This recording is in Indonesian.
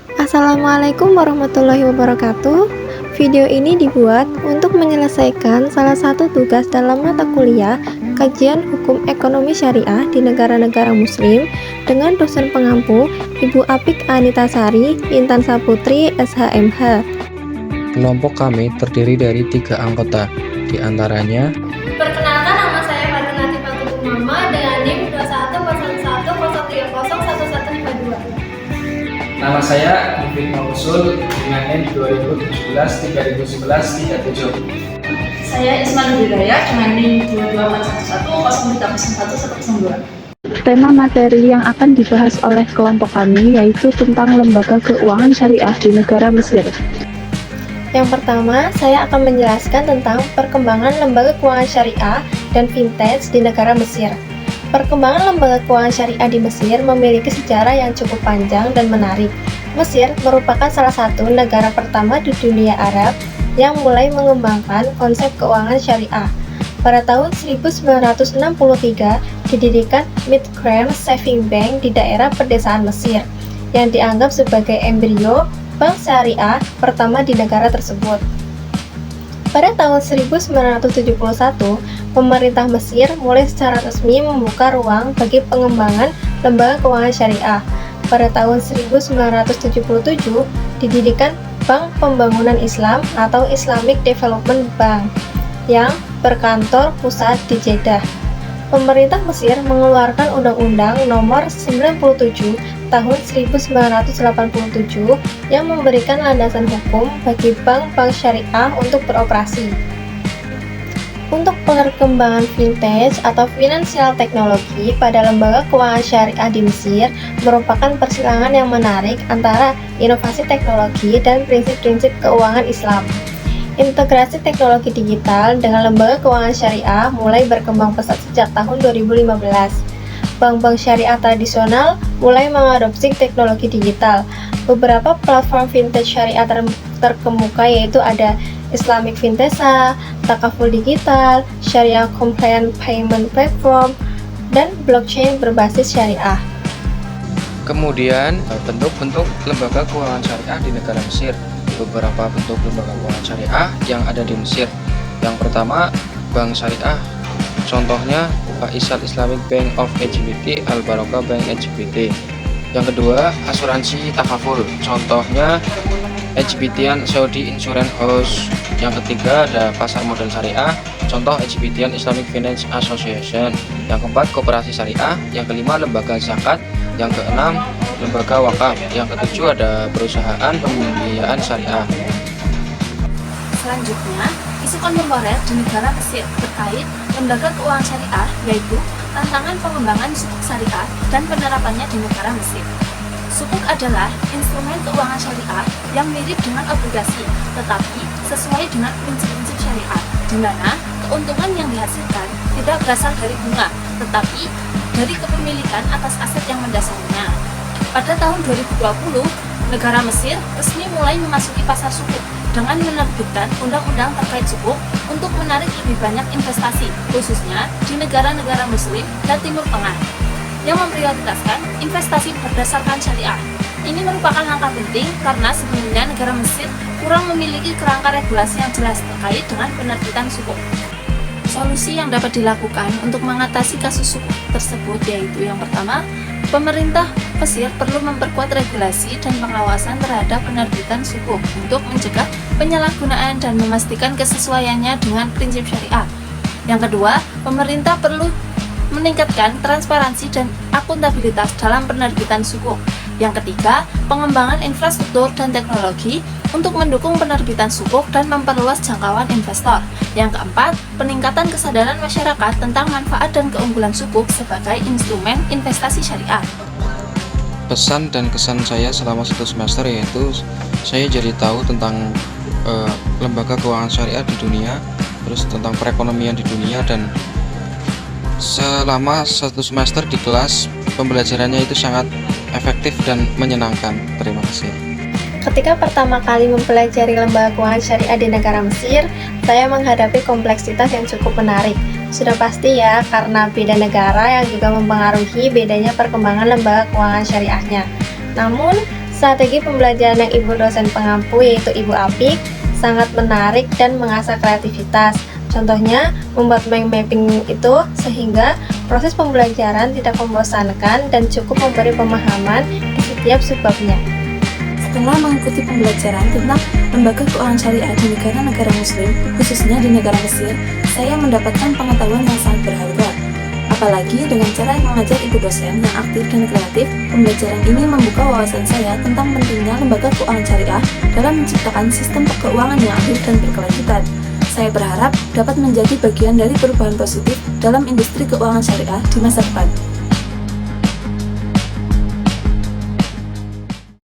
Assalamualaikum warahmatullahi wabarakatuh. Video ini dibuat untuk menyelesaikan salah satu tugas dalam mata kuliah Kajian Hukum Ekonomi Syariah di Negara-negara Muslim dengan dosen pengampu Ibu Apik Anitasari, Intan Saputri, SHMH. Kelompok kami terdiri dari 3 anggota, di antaranya Perkenalkan, nama saya Fatinati Fatul Mama dengan NIM 210103011152. Nama saya Mufid Mausul dengan NIM 2017-3011-37. Saya Ismail Hidayat dengan NIM 22411-0301-102. Tema materi yang akan dibahas oleh kelompok kami yaitu tentang lembaga keuangan syariah di negara Mesir. Yang pertama, saya akan menjelaskan tentang perkembangan lembaga keuangan syariah dan vintage di negara Mesir. Perkembangan lembaga keuangan syariah di Mesir memiliki sejarah yang cukup panjang dan menarik. Mesir merupakan salah satu negara pertama di dunia Arab yang mulai mengembangkan konsep keuangan syariah. Pada tahun 1963, didirikan Mid-Cream Saving Bank di daerah pedesaan Mesir, yang dianggap sebagai embrio bank syariah pertama di negara tersebut. Pada tahun 1971, pemerintah Mesir mulai secara resmi membuka ruang bagi pengembangan lembaga keuangan syariah. Pada tahun 1977, didirikan Bank Pembangunan Islam atau Islamic Development Bank yang berkantor pusat di Jeddah. Pemerintah Mesir mengeluarkan Undang-Undang Nomor 97 Tahun 1987 yang memberikan landasan hukum bagi bank-bank syariah untuk beroperasi. Untuk perkembangan vintage atau financial technology pada lembaga keuangan syariah di Mesir merupakan persilangan yang menarik antara inovasi teknologi dan prinsip-prinsip keuangan Islam. Integrasi teknologi digital dengan lembaga keuangan syariah mulai berkembang pesat sejak tahun 2015. Bank-bank syariah tradisional mulai mengadopsi teknologi digital. Beberapa platform vintage syariah terkemuka yaitu ada Islamic Fintesa, Takaful Digital, Syariah Compliant Payment Platform, dan blockchain berbasis syariah. kemudian bentuk-bentuk lembaga keuangan syariah di negara Mesir. Beberapa bentuk lembaga keuangan syariah yang ada di Mesir. Yang pertama, bank syariah. Contohnya Faisal Islamic Bank of LGBT, Al Barakah Bank LGBT. Yang kedua, asuransi takaful. Contohnya HBTian Saudi Insurance House. Yang ketiga, ada pasar modal syariah. Contoh HBTian Islamic Finance Association. Yang keempat, koperasi syariah. Yang kelima, lembaga zakat. Yang keenam, lembaga wakaf. Yang ketujuh, ada perusahaan pembiayaan syariah. Selanjutnya, isu kontemporer di negara Mesir terkait lembaga keuangan syariah yaitu tantangan pengembangan sukuk syariah dan penerapannya di negara Mesir. Sukuk adalah instrumen keuangan syariah yang mirip dengan obligasi, tetapi sesuai dengan prinsip-prinsip syariah, di mana keuntungan yang dihasilkan tidak berasal dari bunga, tetapi dari kepemilikan atas aset yang mendasarinya. Pada tahun 2020, negara Mesir resmi mulai memasuki pasar sukuk dengan menerbitkan undang-undang terkait sukuk untuk menarik lebih banyak investasi, khususnya di negara-negara Muslim dan Timur Tengah, yang memprioritaskan investasi berdasarkan syariah. Ini merupakan langkah penting karena sebelumnya negara Mesir kurang memiliki kerangka regulasi yang jelas terkait dengan penerbitan sukuk. Solusi yang dapat dilakukan untuk mengatasi kasus sukuk tersebut yaitu yang pertama, pemerintah Mesir perlu memperkuat regulasi dan pengawasan terhadap penerbitan sukuk untuk mencegah penyalahgunaan dan memastikan kesesuaiannya dengan prinsip syariah. Yang kedua, pemerintah perlu meningkatkan transparansi dan akuntabilitas dalam penerbitan sukuk. Yang ketiga, pengembangan infrastruktur dan teknologi untuk mendukung penerbitan sukuk dan memperluas jangkauan investor. Yang keempat, peningkatan kesadaran masyarakat tentang manfaat dan keunggulan sukuk sebagai instrumen investasi syariah. Pesan dan kesan saya selama 1 semester yaitu saya jadi tahu tentang lembaga keuangan syariah di dunia, terus tentang perekonomian di dunia, dan selama 1 semester di kelas pembelajarannya itu sangat efektif dan menyenangkan. Terima kasih. Ketika pertama kali mempelajari lembaga keuangan syariah di negara Mesir, saya menghadapi kompleksitas yang cukup menarik. Sudah pasti ya, karena beda negara yang juga mempengaruhi bedanya perkembangan lembaga keuangan syariahnya. Namun, Strategi pembelajaran yang Ibu dosen pengampu yaitu Ibu Apik sangat menarik dan mengasah kreativitas. Contohnya, membuat mind mapping itu sehingga proses pembelajaran tidak membosankan dan cukup memberi pemahaman di setiap subbabnya. Setelah mengikuti pembelajaran tentang lembaga keuangan syariah di negara-negara muslim, khususnya di negara Mesir, saya mendapatkan pengetahuan yang sangat berharga. Apalagi dengan cara mengajar ibu dosen yang aktif dan kreatif, pembelajaran ini membuka wawasan saya tentang pentingnya lembaga keuangan syariah dalam menciptakan sistem keuangan yang adil dan berkelanjutan. Saya berharap dapat menjadi bagian dari perubahan positif dalam industri keuangan syariah di masa depan.